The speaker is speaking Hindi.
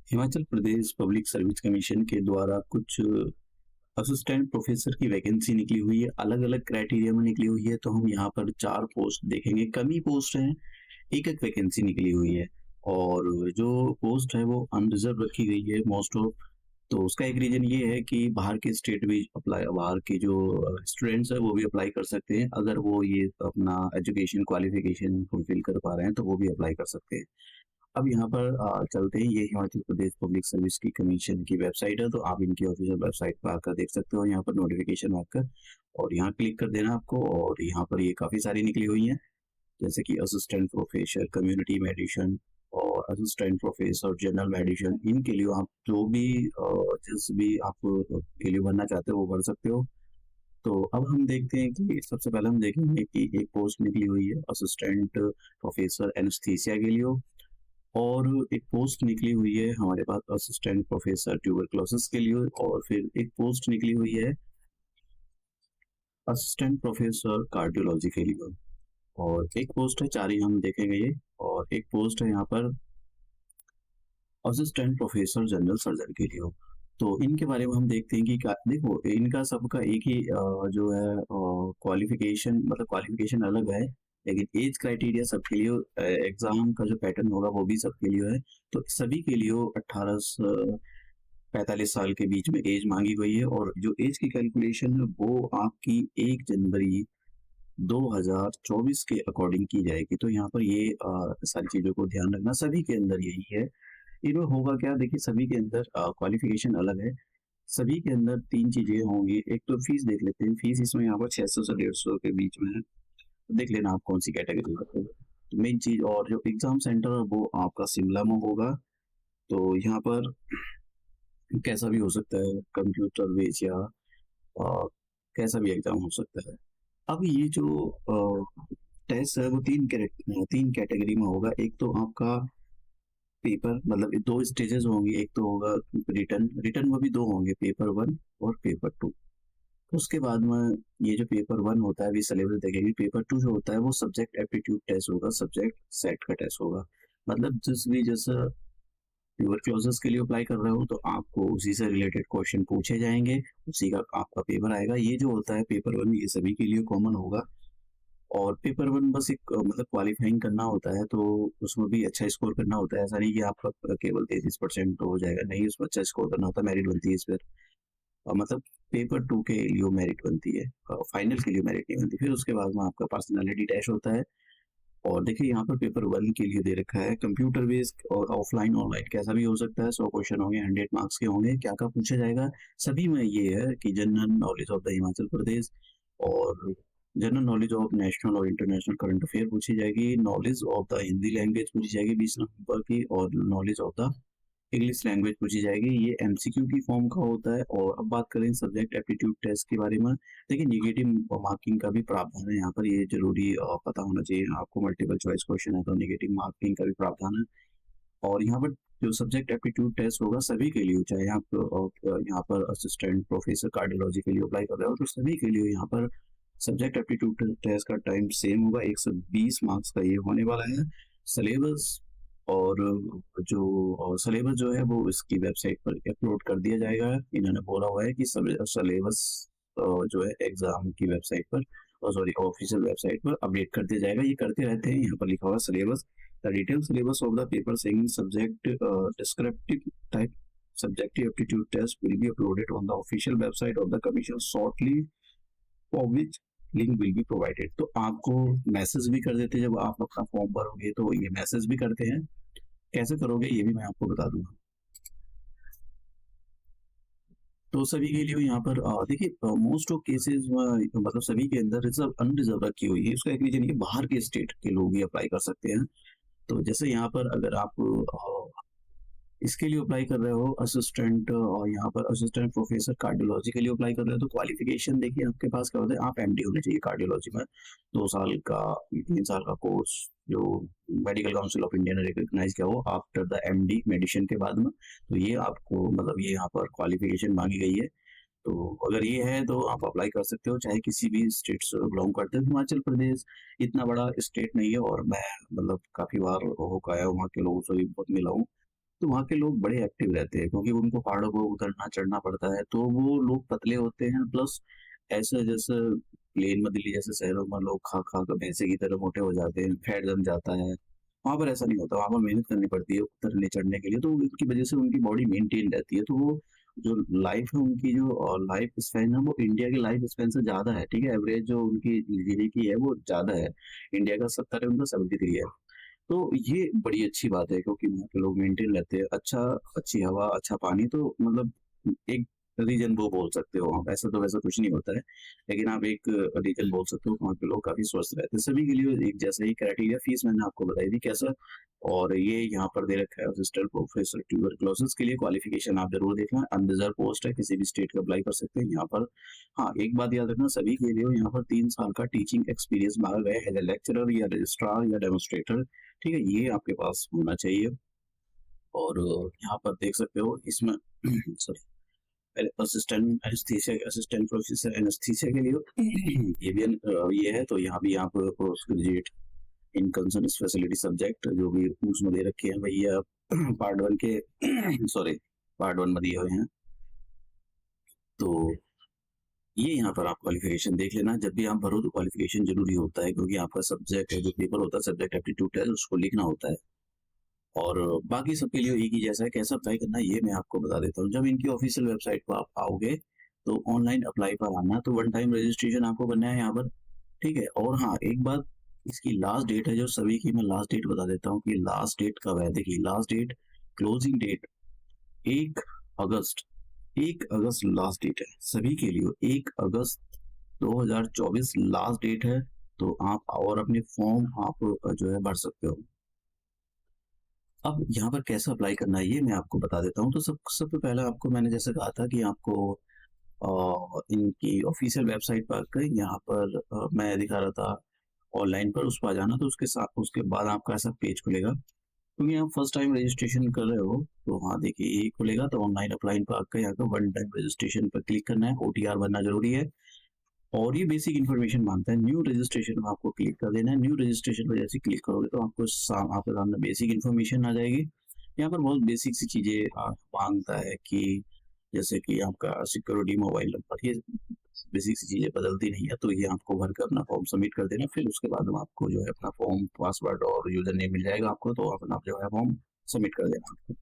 Himachal Pradesh public service commission के द्वारा कुछ असिस्टेंट प्रोफेसर की वैकेंसी निकली हुई है, अलग-अलग क्राइटेरिया में निकली हुई है, तो हम यहाँ पर 4 पोस्ट देखेंगे। कम ही पोस्ट हैं, एक-एक वैकेंसी निकली हुई है और जो पोस्ट है वो अनरिज़र्व रखी गई है मोस्ट ऑफ। तो उसका एक रीज़न ये है कि बाहर के स्टेट भी अप्लाई बाहर के जो स्टूडेंट्स हैं वो भी अप्लाई कर सकते हैं। अगर वो ये अपना एजुकेशन क्वालिफ़िकेशन फुलफ़िल कर पा रहे हैं, तो वो भी अप्लाई कर सकते हैं। अब यहाँ पर चलते हैं, ये हिमाचल प्रदेश पब्लिक सर्विस की कमीशन की वेबसाइट है, तो आप इनकी ऑफिशियल वेबसाइट पर आकर देख सकते हो। यहाँ पर नोटिफिकेशन आकर और यहाँ क्लिक कर देना आपको और यहाँ पर ये काफ़ी सारी निकली हुई हैं, जैसे कि असिस्टेंट प्रोफेसर कम्युनिटी मेडिसिन और असिस्टेंट प्रोफेसर जनरल मेडिसिन। इनके लिए आप जो भी जिस भी आप के लिए भरना चाहते हो वो भर सकते हो। तो अब हम देखते हैं कि सबसे पहले हम देखेंगे कि एक पोस्ट निकली हुई है असिस्टेंट प्रोफेसर एनेस्थीसिया के लिए और एक पोस्ट निकली हुई है हमारे पास असिस्टेंट प्रोफेसर ट्यूबरक्लोसिस के लिए और फिर एक पोस्ट निकली हुई है असिस्टेंट प्रोफेसर कार्डियोलॉजी के लिए और एक पोस्ट है, 4 ही हम देखेंगे ये। और एक पोस्ट है यहाँ पर असिस्टेंट प्रोफेसर जनरल सर्जन के लिए। तो इनके बारे में हम देखते हैं कि देखो इनका सबका एक ही जो है क्वालिफिकेशन मतलब क्वालिफिकेशन अलग है, लेकिन एज क्राइटेरिया सबके लिए एग्जाम का जो पैटर्न होगा वो भी सबके लिए है। तो सभी के लिए 18 से 45 साल के बीच में एज मांगी गई है और जो एज की कैलकुलेशन है वो आपकी 1 जनवरी 2024 के अकॉर्डिंग की जाएगी। तो यहाँ पर ये सारी चीजों को ध्यान रखना, सभी के अंदर यही है। इनमें होगा क्या, देखिए सभी के अंदर क्वालिफिकेशन अलग है, सभी के अंदर 3 चीजें होंगी। एक तो फीस देख लेते हैं, फीस इसमें यहाँ पर 600 से 150 के बीच में है, तो देख लेना आप कौन सी कैटेगरी का है। तो मेन चीज और जो एग्जाम सेंटर है वो आपका शिमला में होगा। तो यहाँ पर कैसा भी हो सकता है, कंप्यूटर बेस या अ, कैसा भी एग्जाम हो सकता है। अब ये जो टेस्ट है वो 3 कैटेगरी में होगा। एक तो आपका पेपर मतलब 2 स्टेजेस होंगे, एक तो होगा रिटन, रिटन में भी 2 होंगे, पेपर 1 और पेपर 2। उसके बाद में ये जो पेपर 1 होता है अभी सिलेबस देखेंगे, पेपर 2 जो होता है वो सब्जेक्ट एप्टीट्यूड टेस्ट होगा, सब्जेक्ट सेट का टेस्ट होगा। मतलब जैसे ट्यूबरक्लोसिस के लिए अप्लाई कर रहे हो तो आपको उसी से रिलेटेड क्वेश्चन पूछे जाएंगे, उसी का आपका पेपर आएगा। ये जो होता है पेपर 1 ये सभी के लिए कॉमन होगा और पेपर 1 बस एक मतलब क्वालिफाइंग करना होता है, तो उसमें भी अच्छा स्कोर करना होता है। ऐसा नहीं कि आपका केवल 33% हो जाएगा, नहीं, उसमें अच्छा स्कोर करना होता है, मेरिट बनती है इस पर। मतलब पेपर 2 के लिए मेरिट बनती है, फाइनल के लिए मेरिट नहीं बनती। फिर उसके बाद में आपका पर्सनालिटी टेस्ट होता है और देखिए यहाँ पर पेपर 1 के लिए दे रखा है कंप्यूटर बेस्ड और ऑफलाइन ऑनलाइन कैसा भी हो सकता है। 100 क्वेश्चन होंगे, 100 मार्क्स के होंगे। क्या क्या पूछा जाएगा सभी में ये है कि general knowledge of the Himachal Pradesh और जनरल नॉलेज ऑफ नेशनल और इंटरनेशनल करंट अफेयर पूछी जाएगी, knowledge of the Hindi language पूछी जाएगी 20 नंबर की और knowledge of the English language पूछी जाएगी। ये एमसीक्यू की फॉर्म का होता है। और अब बात करें सब्जेक्ट एप्टीट्यूड टेस्ट के बारे में, देखिए नेगेटिव मार्किंग का भी प्रावधान है यहाँ पर, ये जरूरी पता होना चाहिए आपको। मल्टीपल चॉइस क्वेश्चन है तो नेगेटिव मार्किंग का भी प्रावधान है। और यहाँ पर जो सब्जेक्ट एप्टीट्यूड टेस्ट होगा सभी के लिए, चाहे आप यहाँ पर असिस्टेंट प्रोफेसर कार्डियोलॉजी के लिए अप्लाई कर रहे हो तो सभी के लिए यहाँ पर सब्जेक्ट एप्टीट्यूड टेस्ट का टाइम सेम होगा, 120 मार्क्स का ये होने वाला है। सिलेबस और जो सिलेबस जो है वो इसकी वेबसाइट पर अपलोड कर दिया जाएगा। इन्होंने बोला हुआ है कि सिलेबस जो है एग्जाम की वेबसाइट पर सॉरी ऑफिशियल वेबसाइट पर अपडेट कर दिया जाएगा। ये करते रहते हैं, यहाँ पर लिखा हुआ syllabus, the detail syllabus of the paper saying subject descriptive type subjective aptitude test will be uploaded on the official website of the commission shortly, for which link will be provided. तो आपको मैसेज भी कर देते हैं जब आप अपना फॉर्म भरोगे, तो ये मैसेज भी करते हैं। कैसे करोगे ये भी मैं आपको बता दूंगा। तो सभी के लिए यहाँ पर देखिए मोस्ट ऑफ केसेस मतलब सभी के अंदर रिजर्व अनरिजर्व रखी हुई है। उसका एक रीजन ये बाहर के स्टेट के लोग भी अप्लाई कर सकते हैं। तो जैसे यहाँ पर अगर आप इसके लिए अप्लाई कर रहे हो असिस्टेंट और यहाँ पर असिस्टेंट प्रोफेसर कार्डियोलॉजी के लिए अप्लाई कर रहे हो तो क्वालिफिकेशन देखिए आपके पास क्या होता है, आप एमडी होने चाहिए कार्डियोलॉजी में, 2 साल का 3 साल का कोर्स जो मेडिकल काउंसिल ऑफ इंडिया ने रिकॉग्नाइज किया हो आफ्टर द एमडी मेडिसिन के बाद में। तो ये आपको मतलब ये यहाँ पर क्वालिफिकेशन मांगी गई है। तो अगर ये है तो आप अप्लाई कर सकते हो, चाहे किसी भी स्टेट से बिलोंग करते हो। हिमाचल प्रदेश इतना बड़ा स्टेट नहीं है और मैं मतलब काफी बार होकर आया हूँ, वहाँ के लोगों से भी बहुत मिला हूँ। तो वहाँ के लोग बड़े एक्टिव रहते हैं क्योंकि उनको पहाड़ों को उतरना चढ़ना पड़ता है, तो वो लोग पतले होते हैं, प्लस ऐसे जैसे प्लेन में दिल्ली जैसे शहरों में लोग खा खा कर भैंसे की तरह मोटे हो जाते हैं, फैट जम जाता है। वहाँ पर ऐसा नहीं होता, वहाँ पर मेहनत करनी पड़ती है उतरने चढ़ने के लिए, तो इसकी वजह से उनकी बॉडी मेंटेन रहती है। तो वो जो लाइफ है उनकी, जो लाइफ स्पैन है, वो इंडिया की लाइफ स्पैन से ज़्यादा है, ठीक है? एवरेज जो उनकी जीने की है वो ज़्यादा है। इंडिया का 70 है, उनका 73 है। तो ये बड़ी अच्छी बात है क्योंकि वहाँ के लोग मेंटेन रहते हैं, अच्छी हवा, अच्छा पानी, तो मतलब एक रीज़न वो बोल सकते हो आप, ऐसा तो वैसा कुछ नहीं होता है। लेकिन आप एक रीज़न बोल सकते हो, वहाँ के लोग काफ़ी स्वस्थ रहते हैं। सभी के लिए एक जैसा ही क्राइटेरिया, फीस मैंने आपको बताई थी कैसा, और ये यहाँ पर दे रखा है असिस्टेंट प्रोफेसर ट्यूबरकुलोसिस के लिए क्वालिफ़िकेशन आप ज़रूर देख लें, अनरिज़र्व पोस्ट है, किसी भी स्टेट का अप्लाई कर सकते हैं यहाँ पर। हाँ, एक बात याद रखना सभी के लिए यहाँ पर 3 साल का टीचिंग एक्सपीरियंस माँगा गया है, एज़ अ लेक्चरर या रजिस्ट्रार या डेमोंस्ट्रेटर, ठीक है? ये आपके पास होना चाहिए। और यहाँ पर देख सकते हो इसमें सॉरी, पहले assistant anaesthesia, assistant professor anaesthesia के लिए ये भी ये है, तो यहाँ भी आप post graduate in concern speciality subject जो भी उसमें दे रखे हैं भैया पार्ट 1 के सॉरी, पार्ट 1 में दिए हुए हैं। तो ये यहाँ पर आप क्वालिफिकेशन देख लेना, जब भी आप भरो तो क्वालिफिकेशन ज़रूरी होता है क्योंकि आपका सब्जेक्ट है, जो पेपर होता है सब्जेक्ट एप्टीट्यूड टेस्ट, उसको लिखना होता है। और बाकी सबके लिए एक ही जैसा है, कैसे अप्लाई करना है ये मैं आपको बता देता हूँ। जब इनकी ऑफिशियल वेबसाइट पर आप आओगे तो ऑनलाइन अप्लाई पर आना, तो वन टाइम रजिस्ट्रेशन आपको करना है यहाँ पर, ठीक है? और हाँ, एक बात, इसकी लास्ट डेट है जो सभी की, मैं लास्ट डेट बता देता हूँ कि लास्ट डेट कब है। देखिए लास्ट डेट, क्लोजिंग डेट 1 अगस्त, 1 अगस्त लास्ट डेट है सभी के लिए। 1 अगस्त 2024 लास्ट डेट है। तो आप आओ और अपने फॉर्म आप जो है भर सकते हो। अब यहाँ पर कैसे अप्लाई करना है ये मैं आपको बता देता हूँ। तो सबसे पहले आपको मैंने जैसे कहा था कि आपको इनकी ऑफिशियल वेबसाइट पर आकर यहाँ पर मैं दिखा रहा था ऑनलाइन पर, उस पर आ जाना, तो उसके साथ उसके बाद आपका ऐसा पेज खुलेगा। क्योंकि आप फर्स्ट टाइम रजिस्ट्रेशन कर रहे हो तो हाँ देखिए ये खुलेगा, तो ऑनलाइन अप्लाई पर आकर यहाँ पर वन टाइम रजिस्ट्रेशन पर क्लिक करना है, ओटीआर भरना जरूरी है। और ये बेसिक इन्फॉर्मेशन मांगता है। न्यू रजिस्ट्रेशन में आपको क्लिक कर देना है। न्यू रजिस्ट्रेशन पर जैसे क्लिक करोगे तो आपको आपके सामने बेसिक इन्फॉर्मेशन आ जाएगी। यहाँ पर बहुत बेसिक सी चीज़ें मांगता है कि जैसे कि आपका सिक्योरिटी, मोबाइल नंबर, ये बेसिक सी चीज़ें बदलती नहीं है, तो ये आपको भर कर अपना फॉर्म सबमिट कर देना। फिर उसके बाद में आपको जो है अपना फॉर्म, पासवर्ड और यूजर नेम मिल जाएगा आपको, तो अपना जो है फॉर्म सबमिट कर देना आपको।